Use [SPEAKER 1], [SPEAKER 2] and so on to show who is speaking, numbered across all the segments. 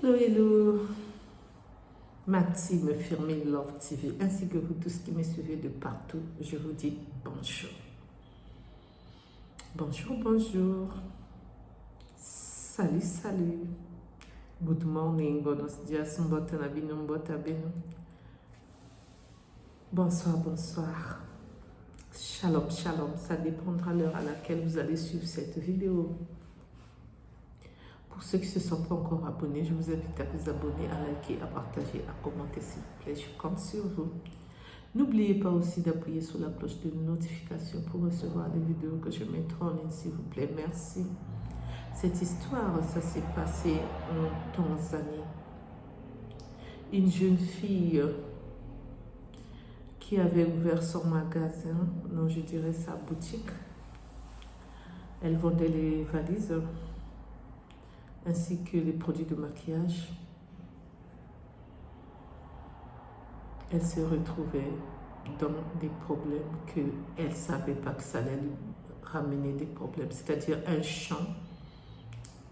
[SPEAKER 1] Hello, hello, ma team Firmin Love TV, ainsi que vous tous qui me suivez de partout, je vous dis bonjour. Bonjour, bonjour. Salut, salut. Good morning, buenos dias, bonsoir, bonsoir. Shalom, shalom. Ça dépendra de l'heure à laquelle vous allez suivre cette vidéo. Pour ceux qui ne se sont pas encore abonnés, je vous invite à vous abonner, à liker, à partager, à commenter s'il vous plaît. Je compte sur vous. N'oubliez pas aussi d'appuyer sur la cloche de notification pour recevoir les vidéos que je mettrai en ligne, s'il vous plaît. Merci. Cette histoire, ça s'est passé en Tanzanie. Une jeune fille qui avait ouvert son magasin, non, je dirais sa boutique. Elle vendait les valises ainsi que les produits de maquillage. Elle se retrouvait dans des problèmes qu'elle ne savait pas que ça allait lui ramener des problèmes. C'est-à-dire un chant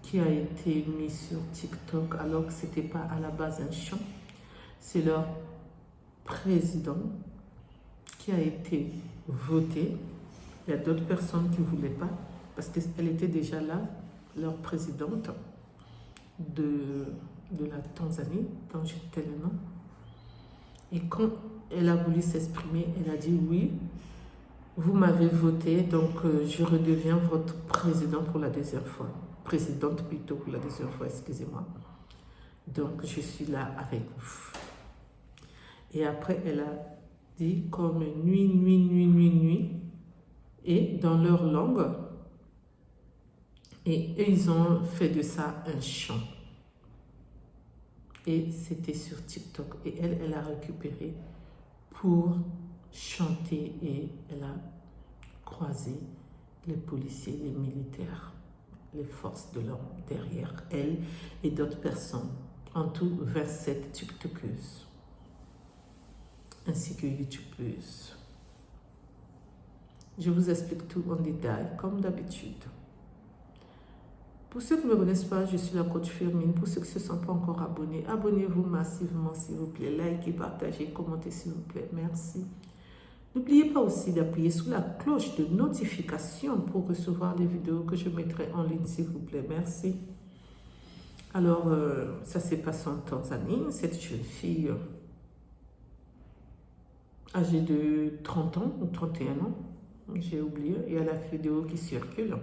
[SPEAKER 1] qui a été mis sur TikTok alors que ce n'était pas à la base un chant. C'est leur président qui a été voté. Il y a d'autres personnes qui ne voulaient pas parce qu'elle était déjà là, leur présidente de la Tanzanie, dont j'étais le nom. Et quand elle a voulu s'exprimer, elle a dit oui, vous m'avez voté, donc je redeviens votre président pour la deuxième fois. Présidente plutôt pour la deuxième fois, excusez-moi. Donc je suis là avec vous. Et après, elle a dit comme nuit, nuit, nuit, nuit, nuit, et dans leur langue, et ils ont fait de ça un chant. Et c'était sur TikTok. Et elle a récupéré pour chanter et elle a croisé les policiers, les militaires, les forces de l'ordre derrière elle et d'autres personnes. En tout, 27 TikTokeuses ainsi que YouTubeuses. Je vous explique tout en détail, comme d'habitude. Pour ceux qui ne me connaissent pas, je suis la coach Firmin. Pour ceux qui ne se sont pas encore abonnés, abonnez-vous massivement, s'il vous plaît. Likez, partagez, commentez, s'il vous plaît. Merci. N'oubliez pas aussi d'appuyer sur la cloche de notification pour recevoir les vidéos que je mettrai en ligne, s'il vous plaît. Merci. Alors, ça s'est passé en Tanzanie. Cette jeune fille âgée de 30 ans ou 31 ans, j'ai oublié, il y a la vidéo qui circule.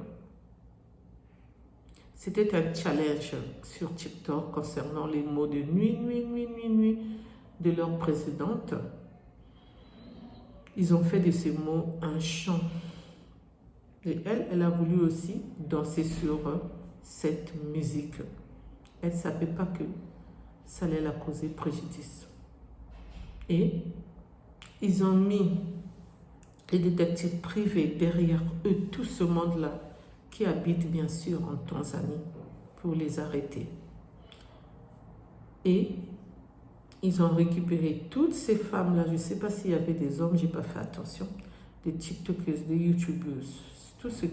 [SPEAKER 1] C'était un challenge sur TikTok concernant les mots de nuit, nuit, nuit, nuit, nuit de leur présidente. Ils ont fait de ces mots un chant. Et elle a voulu aussi danser sur cette musique. Elle ne savait pas que ça allait la causer préjudice. Et ils ont mis les détectives privés derrière eux, tout ce monde-là, qui habitent bien sûr en Tanzanie, pour les arrêter. Et ils ont récupéré toutes ces femmes-là, je ne sais pas s'il y avait des hommes, je n'ai pas fait attention, des TikTokeuses, des YouTubeuses, tous ceux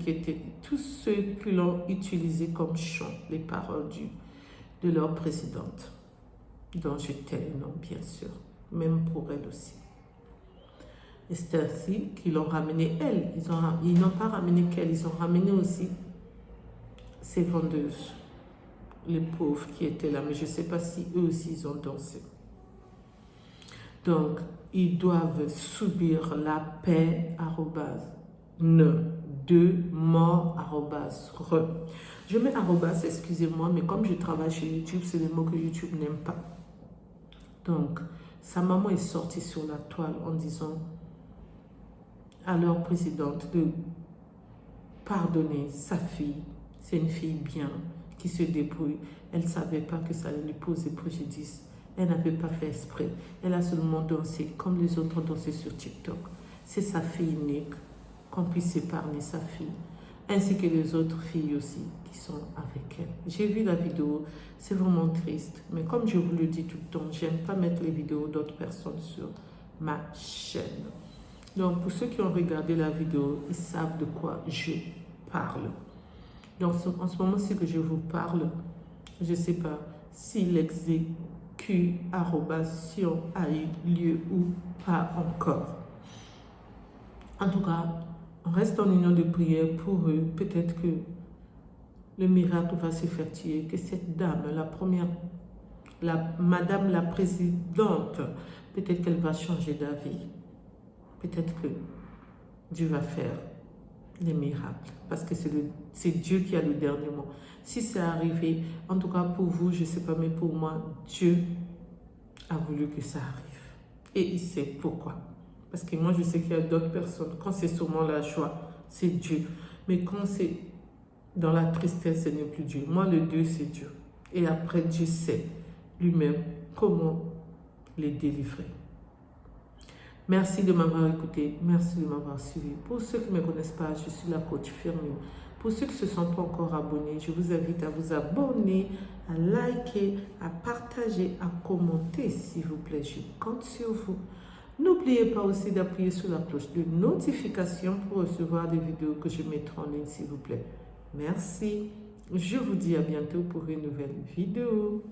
[SPEAKER 1] qui l'ont utilisé comme chant, les paroles de leur présidente, dont je tais le nom bien sûr, même pour elle aussi. Et c'est ainsi qu'ils l'ont ramené elle. Ils n'ont pas ramené qu'elle, ils ont ramené aussi ces vendeuses, les pauvres qui étaient là. Mais je ne sais pas si eux aussi ils ont dansé. Donc, ils doivent subir la paix, de mort, re. Je mets arrobas, excusez-moi, mais comme je travaille chez YouTube, c'est des mots que YouTube n'aime pas. Donc, sa maman est sortie sur la toile en disant à leur présidente de pardonner sa fille. C'est une fille bien, qui se débrouille. Elle ne savait pas que ça allait lui poser préjudice. Elle n'avait pas fait exprès. Elle a seulement dansé comme les autres ont dansé sur TikTok. C'est sa fille unique, qu'on puisse épargner sa fille, ainsi que les autres filles aussi qui sont avec elle. J'ai vu la vidéo, c'est vraiment triste. Mais comme je vous le dis tout le temps, j'aime pas mettre les vidéos d'autres personnes sur ma chaîne. Donc, pour ceux qui ont regardé la vidéo, ils savent de quoi je parle. Donc, en ce moment-ci que je vous parle, je ne sais pas, si l'exécution a eu lieu ou pas encore. En tout cas, on reste en union de prière pour eux. Peut-être que le miracle va se faire tuer, que cette dame, la première, madame la présidente, peut-être qu'elle va changer d'avis. Peut-être que Dieu va faire les miracles, parce que c'est Dieu qui a le dernier mot. Si c'est arrivé, en tout cas pour vous, je ne sais pas, mais pour moi, Dieu a voulu que ça arrive. Et il sait pourquoi. Parce que moi, je sais qu'il y a d'autres personnes, quand c'est sûrement la joie, c'est Dieu. Mais quand c'est dans la tristesse, ce n'est plus Dieu. Moi, le Dieu, c'est Dieu. Et après, Dieu sait lui-même comment les délivrer. Merci de m'avoir écouté, merci de m'avoir suivi. Pour ceux qui ne me connaissent pas, je suis la coach Firmine. Pour ceux qui ne se sont pas encore abonnés, je vous invite à vous abonner, à liker, à partager, à commenter, s'il vous plaît. Je compte sur vous. N'oubliez pas aussi d'appuyer sur la cloche de notification pour recevoir des vidéos que je mettrai en ligne, s'il vous plaît. Merci. Je vous dis à bientôt pour une nouvelle vidéo.